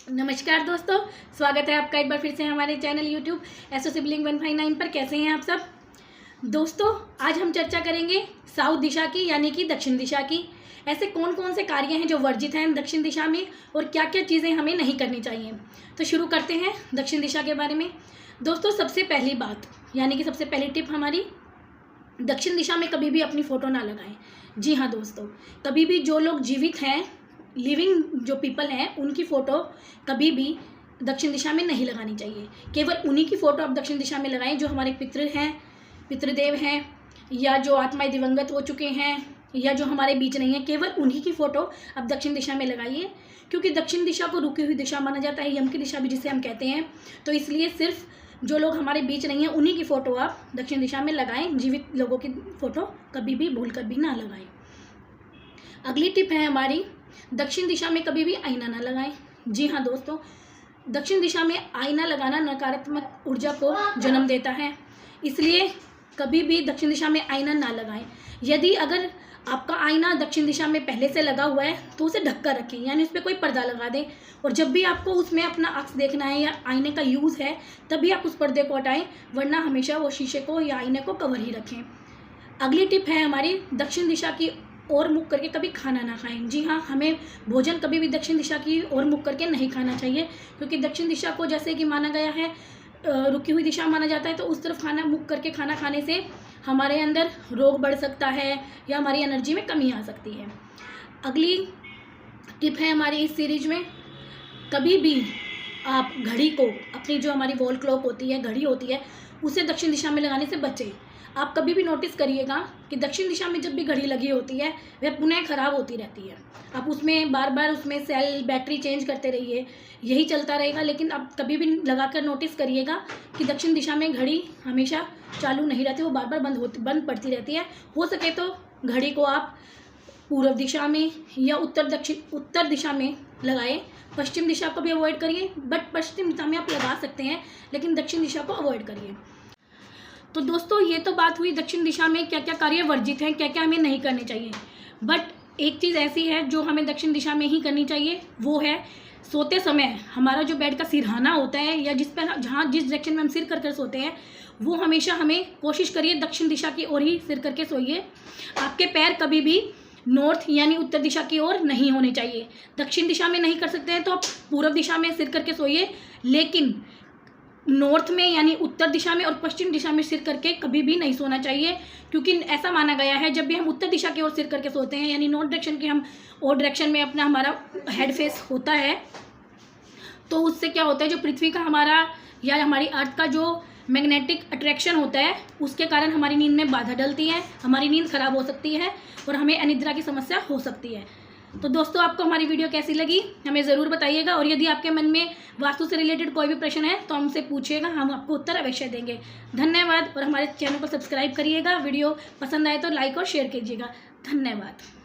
नमस्कार दोस्तों, स्वागत है आपका एक बार फिर से हमारे चैनल यूट्यूब एसओ सिबलिंग 159 पर। कैसे हैं आप सब दोस्तों? आज हम चर्चा करेंगे साउथ दिशा की यानी कि दक्षिण दिशा की। ऐसे कौन कौन से कार्य हैं जो वर्जित हैं दक्षिण दिशा में और क्या क्या चीज़ें हमें नहीं करनी चाहिए। तो शुरू करते हैं दक्षिण दिशा के बारे में। दोस्तों, सबसे पहली बात यानी कि सबसे पहली टिप हमारी, दक्षिण दिशा में कभी भी अपनी फ़ोटो ना लगाएं। जी हाँ दोस्तों, कभी भी जो लोग जीवित हैं, लिविंग जो पीपल हैं, उनकी फ़ोटो कभी भी दक्षिण दिशा में नहीं लगानी चाहिए। केवल उन्हीं की फ़ोटो आप दक्षिण दिशा में लगाएं जो हमारे पितृ हैं, पितृदेव हैं, या जो आत्माएं दिवंगत हो चुके हैं, या जो हमारे बीच नहीं है। केवल उन्हीं की फ़ोटो आप दक्षिण दिशा में लगाइए, क्योंकि दक्षिण दिशा को रुकी हुई दिशा माना जाता है, यम की दिशा भी जिसे हम कहते हैं। तो इसलिए सिर्फ जो लोग हमारे बीच नहीं हैं उन्हीं की फ़ोटो आप दक्षिण दिशा में लगाएं। जीवित लोगों की फ़ोटो कभी भी भूल कर भी ना लगाएं। अगली टिप है हमारी, दक्षिण दिशा में कभी भी आईना ना लगाएं। जी हाँ दोस्तों, दक्षिण दिशा में आईना लगाना नकारात्मक ऊर्जा को जन्म देता है, इसलिए कभी भी दक्षिण दिशा में आईना ना लगाएं। यदि अगर आपका आईना दक्षिण दिशा में पहले से लगा हुआ है तो उसे ढक कर रखें, यानी उस पर कोई पर्दा लगा दें। और जब भी आपको उसमें अपना अक्स देखना है या आईने का यूज़ है तभी आप उस पर्दे को हटाएं, वरना हमेशा वो शीशे को या आईने को कवर ही रखें। अगली टिप है हमारी, दक्षिण दिशा की ओर मुख करके कभी खाना ना खाएं। जी हाँ, हमें भोजन कभी भी दक्षिण दिशा की ओर मुख करके नहीं खाना चाहिए, क्योंकि दक्षिण दिशा को जैसे कि माना गया है रुकी हुई दिशा माना जाता है। तो उस तरफ खाना मुख करके खाना खाने से हमारे अंदर रोग बढ़ सकता है या हमारी एनर्जी में कमी आ सकती है। अगली टिप है हमारी इस सीरीज में, कभी भी आप घड़ी को, अपनी जो हमारी वॉल क्लॉक होती है, घड़ी होती है, उसे दक्षिण दिशा में लगाने से बचें। आप कभी भी नोटिस करिएगा कि दक्षिण दिशा में जब भी घड़ी लगी होती है वह पुनः ख़राब होती रहती है। आप उसमें बार बार उसमें सेल बैटरी चेंज करते रहिए, यही चलता रहेगा। लेकिन आप कभी भी लगाकर नोटिस करिएगा कि दक्षिण दिशा में घड़ी हमेशा चालू नहीं रहती, वो बार बार बंद पड़ती रहती है। हो सके तो घड़ी को आप पूर्व दिशा में या उत्तर दिशा में लगाएं। पश्चिम दिशा को भी अवॉइड करिए, बट पश्चिम दिशा में आप लगा सकते हैं, लेकिन दक्षिण दिशा को अवॉइड करिए। तो दोस्तों, ये तो बात हुई दक्षिण दिशा में क्या क्या कार्य वर्जित हैं, क्या क्या हमें नहीं करने चाहिए। बट एक चीज़ ऐसी है जो हमें दक्षिण दिशा में ही करनी चाहिए, वो है सोते समय हमारा जो बेड का सिरहाना होता है, या जिस डायरेक्शन में हम सिर कर सोते हैं, वो हमेशा हमें कोशिश करिए दक्षिण दिशा की ओर ही सिर करके सोइए। आपके पैर कभी भी नॉर्थ यानी उत्तर दिशा की ओर नहीं होने चाहिए। दक्षिण दिशा में नहीं कर सकते हैं तो आप पूर्व दिशा में सिर करके सोइए, लेकिन नॉर्थ में यानी उत्तर दिशा में और पश्चिम दिशा में सिर करके कभी भी नहीं सोना चाहिए, क्योंकि ऐसा माना गया है जब भी हम उत्तर दिशा की ओर सिर करके सोते हैं, यानी नॉर्थ डायरेक्शन के हम और डायरेक्शन में अपना हमारा हेड फेस होता है, तो उससे क्या होता है, जो पृथ्वी का हमारा या हमारी अर्थ का जो मैग्नेटिक अट्रैक्शन होता है, उसके कारण हमारी नींद में बाधा डलती है, हमारी नींद खराब हो सकती है और हमें अनिद्रा की समस्या हो सकती है। तो दोस्तों, आपको हमारी वीडियो कैसी लगी हमें ज़रूर बताइएगा, और यदि आपके मन में वास्तु से रिलेटेड कोई भी प्रश्न है तो हमसे पूछिएगा, हम आपको उत्तर अवश्य देंगे। धन्यवाद, और हमारे चैनल को सब्सक्राइब करिएगा। वीडियो पसंद आए तो लाइक और शेयर कीजिएगा। धन्यवाद।